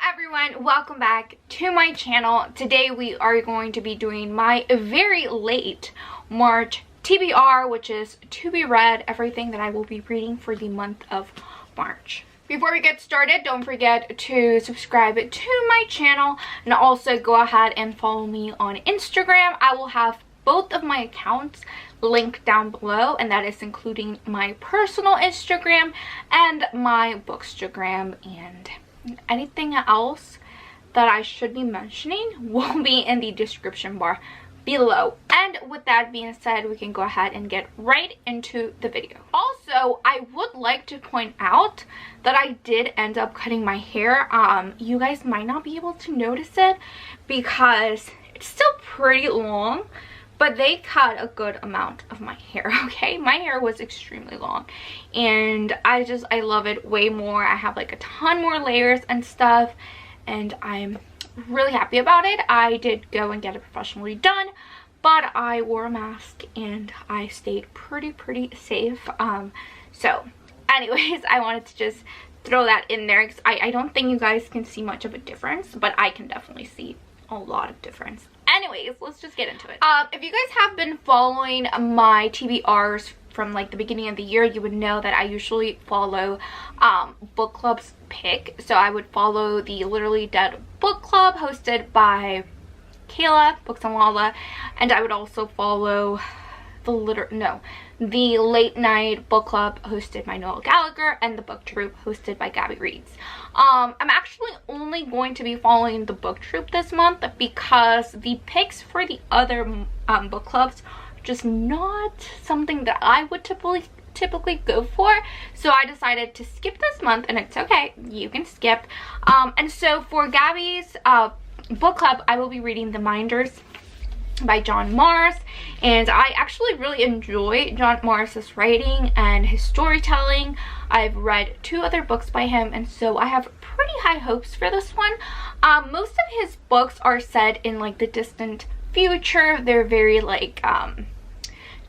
everyone, welcome back to my channel. Today we are going to be doing my very late March TBR, which is to be read, everything that I will be reading for the month of March. Before we get started, don't forget to subscribe to my channel and also go ahead and follow me on Instagram. I will have both of my accounts linked down below, and that is including my personal Instagram and my bookstagram, and anything else that I should be mentioning will be in the description bar below. And with that being said, we can go ahead and get right into the video. Also, I would like to point out that I did end up cutting my hair. You guys might not be able to notice it because it's still pretty long, but they cut a good amount of my hair. Okay, my hair was extremely long and I love it way more. I have like a ton more layers and stuff, and I'm really happy about it. I did go and get it professionally done, but I wore a mask and I stayed pretty safe. So anyways, I wanted to just throw that in there because I don't think you guys can see much of a difference, but I can definitely see a lot of difference. Anyways, let's just get into it. If you guys have been following my TBRs from like the beginning of the year, you would know that I usually follow book club's pick. So I would follow the Literally Dead book club hosted by Kayla, Books and Lala, and I would also follow the Late Night book club hosted by Noel Gallagher and the book troop hosted by Gabby Reeds. I'm actually only going to be following the book troop this month because the picks for the other book clubs are just not something that I would typically go for, so I decided to skip this month, and it's okay, you can skip. And so for Gabby's book club, I will be reading The Minders by John Mars, and I actually really enjoy John Mars's writing and his storytelling. I've read 2 other books by him, and so I have pretty high hopes for this one. Most of his books are set in like the distant future. They're very like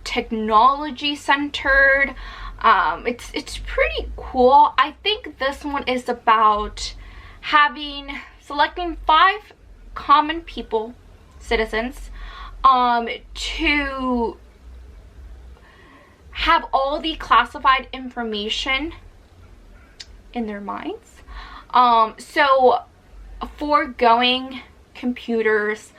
technology centered. It's pretty cool. I think this one is about selecting 5 common people, citizens, to have all the classified information in their minds. So foregoing computers,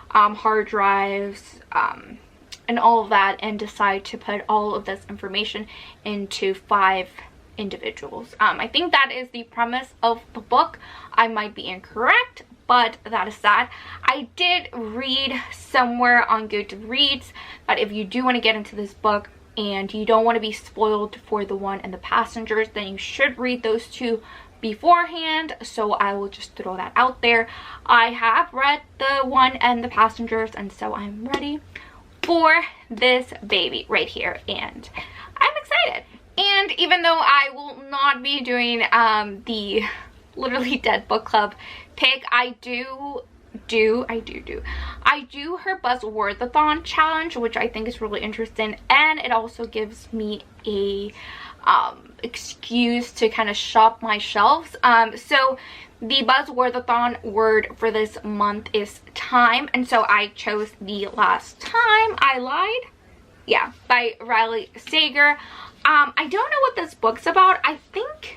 hard drives, and all of that, and decide to put all of this information into 5 individuals. I think that is the premise of the book. I might be incorrect, but that is that. I did read somewhere on Goodreads that if you do want to get into this book and you don't want to be spoiled for The One and the Passengers, then you should read those 2 beforehand. So I will just throw that out there. I have read The One and the Passengers, and so I'm ready for this baby right here, and I'm excited. And even though I will not be doing the Literally Dead book club pick, I do her buzzwordathon challenge, which I think is really interesting, and it also gives me a excuse to kind of shop my shelves. So the buzzwordathon word for this month is time, and so I chose The Last Time I Lied, yeah, by Riley Sager. I don't know what this book's about. I think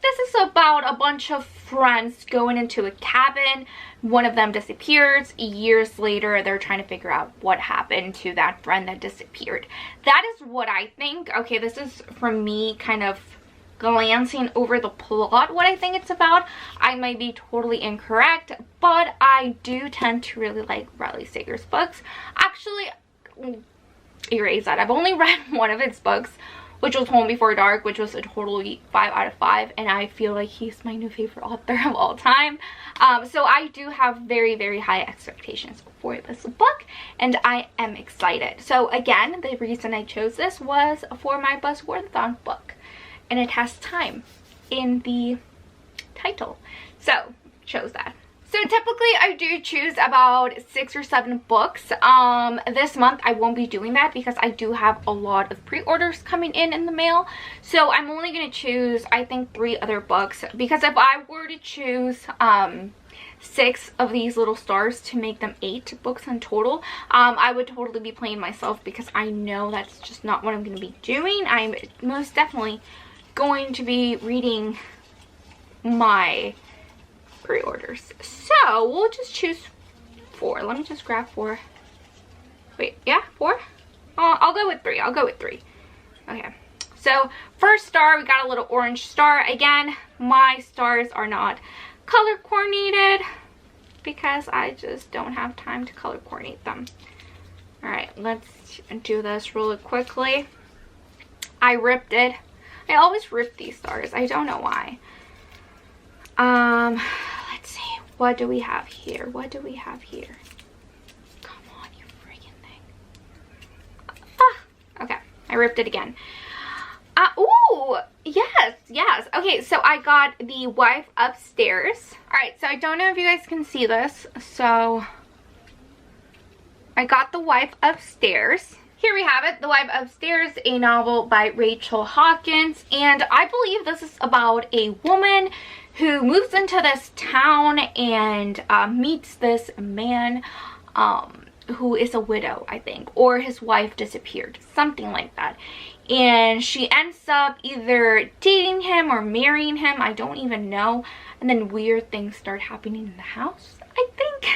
this is about a bunch of friends going into a cabin. One of them disappears. Years later, they're trying to figure out what happened to that friend that disappeared. That is what I think. Okay, this is from me kind of glancing over the plot, what I think it's about. I might be totally incorrect, but I do tend to really like Riley Sager's books. Actually, erase that. I've only read one of his books, which was Home Before Dark, which was a totally 5 out of 5, and I feel like he's my new favorite author of all time. So I do have very high expectations for this book, and I am excited. So again, the reason I chose this was for my buzzwordathon book, and it has time in the title, so chose that. So typically I do choose about 6 or 7 books. This month I won't be doing that because I do have a lot of pre-orders coming in the mail. So I'm only going to choose, I think, 3 other books, because if I were to choose 6 of these little stars to make them 8 books in total, I would totally be playing myself, because I know that's just not what I'm going to be doing. I'm most definitely going to be reading my pre-orders. So we'll just choose 4. Let me just grab 4. Wait, yeah, 4? I'll go with 3. I'll go with 3. Okay. So first star, we got a little orange star. Again, my stars are not color coordinated because I just don't have time to color coordinate them. All right, let's do this really quickly. I ripped it. I always rip these stars. I don't know why. Let's see. What do we have here? What do we have here? Come on, you freaking thing. Ah, okay, I ripped it again. Ooh, yes. Okay, so I got the wife upstairs. All right, so I don't know if you guys can see this. So I got the wife upstairs. Here we have it, The Wife Upstairs, a novel by Rachel Hawkins. And I believe this is about a woman who moves into this town and meets this man who is a widow, I think, or his wife disappeared, something like that. And she ends up either dating him or marrying him, I don't even know. And then weird things start happening in the house, I think.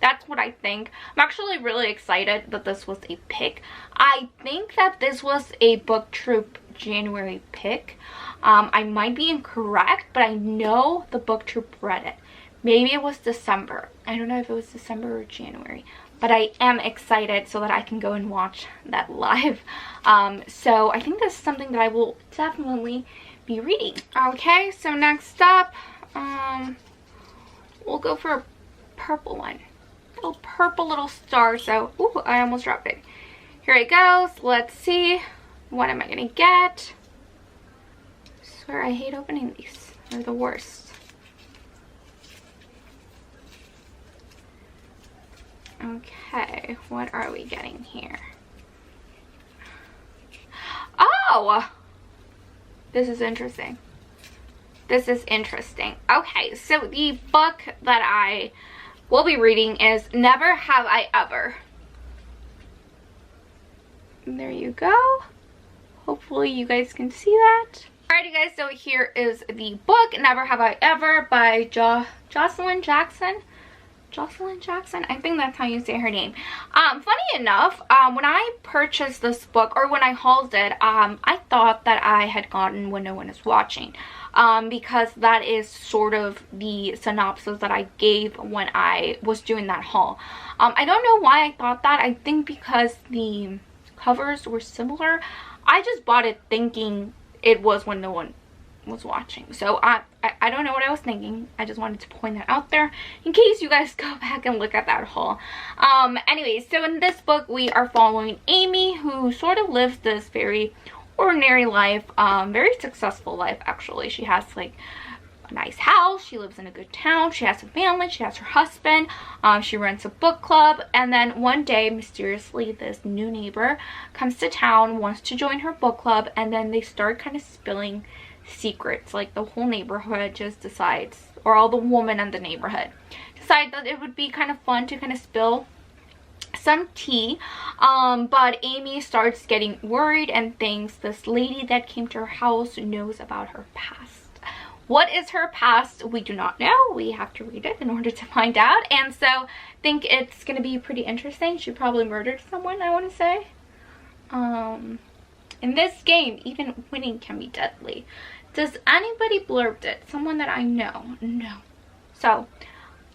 That's what I think. I'm actually really excited that this was a pick. I think that this was a Book Troop January pick. I might be incorrect, but I know the Book Troop read it. Maybe it was December. I don't know if it was December or January. But I am excited so that I can go and watch that live. So I think this is something that I will definitely be reading. Okay, so next up, we'll go for a purple one. Little purple little star. So, ooh, I almost dropped it. Here it goes. Let's see. What am I gonna get? I swear I hate opening these. They're the worst. Okay, what are we getting here? Oh! This is interesting. This is interesting. Okay, so the book that I will be reading is Never Have I Ever. There you go. Hopefully you guys can see that. Alrighty guys, so here is the book, Never Have I Ever by Jocelyn Jackson. Jocelyn Jackson? I think that's how you say her name. Funny enough, when I purchased this book, or when I hauled it, I thought that I had gotten When No One Is Watching. Because that is sort of the synopsis that I gave when I was doing that haul. I don't know why I thought that. I think because the covers were similar. I just bought it thinking it was When No One Was Watching. So I don't know what I was thinking. I just wanted to point that out there in case you guys go back and look at that haul. Anyways, so in this book we are following Amy, who sort of lives this very ordinary life, very successful life actually. She has like a nice house, she lives in a good town, she has a family, she has her husband, she runs a book club, and then one day mysteriously this new neighbor comes to town, wants to join her book club, and then they start kind of spilling secrets. Like the whole neighborhood just decides, or all the women in the neighborhood decide that it would be kind of fun to kind of spill some tea, but Amy starts getting worried and thinks this lady that came to her house knows about her past. What is her past? We do not know. We have to read it in order to find out, and so I think it's gonna be pretty interesting. She probably murdered someone, I want to say. In this game, even winning can be deadly. Does anybody blurbed it? Someone that I know? No. So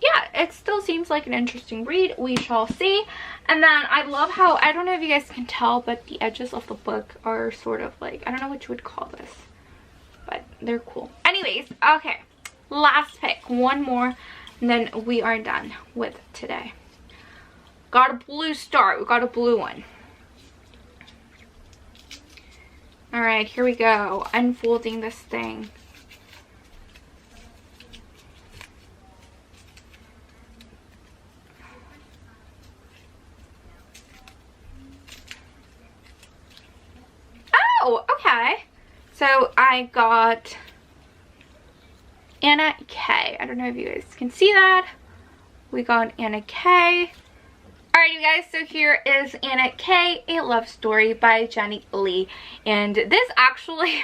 yeah, it still seems like an interesting read. We shall see. And then I love how, I don't know if you guys can tell, but the edges of the book are sort of like, I don't know what you would call this, but they're cool. Anyways, okay, last pick, one more, and then we are done with today. Got a blue star. We got a blue one. All right, here we go. Unfolding this thing. So I got Anna K. I don't know if you guys can see that. We got Anna K. Alright, you guys, so here is Anna K, A Love Story by Jenny Lee. And this actually,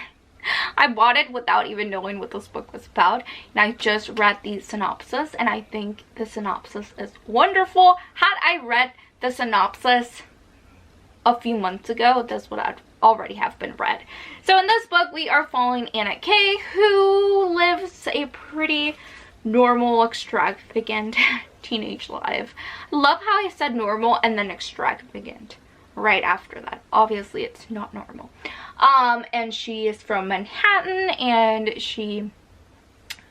I bought it without even knowing what this book was about. And I just read the synopsis, and I think the synopsis is wonderful. Had I read the synopsis a few months ago, this would already have been read. So in this book, we are following Anna K, who lives a pretty normal, extravagant teenage life. I love how I said normal and then extravagant right after that. Obviously, it's not normal. And she is from Manhattan, and she,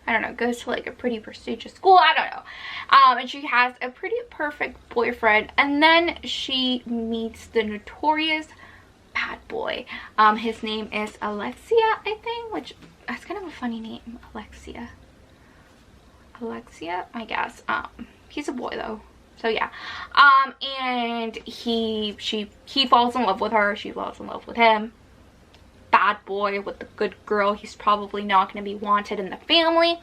I don't know, goes to like a pretty prestigious school. I don't know. And she has a pretty perfect boyfriend, and then she meets the notorious bad boy. His name is Alexia, I think, which that's kind of a funny name, Alexia, I guess. He's a boy though, so yeah. And he falls in love with her, she falls in love with him. Bad boy with the good girl, he's probably not going to be wanted in the family.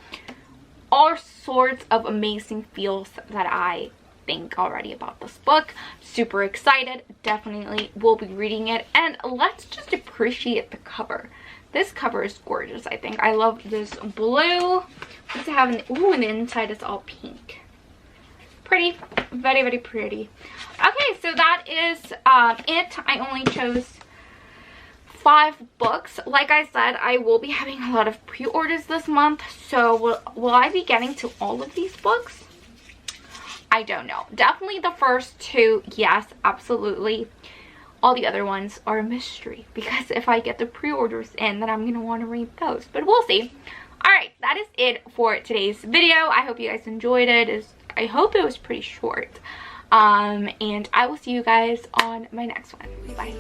All sorts of amazing feels that I think already about this book. Super excited, definitely will be reading it. And let's just appreciate the cover. This cover is gorgeous, I think. I love this blue. What does it have in the, ooh, and the inside is all pink. Pretty, very, very pretty. Okay, so that is it. I only chose 5 books. Like I said, I will be having a lot of pre-orders this month. So will I be getting to all of these books? I don't know. Definitely the first 2, yes, absolutely. All the other ones are a mystery, because if I get the pre-orders in, then I'm going to want to read those. But we'll see. Alright, that is it for today's video. I hope you guys enjoyed it. I hope it was pretty short. And I will see you guys on my next one. Bye.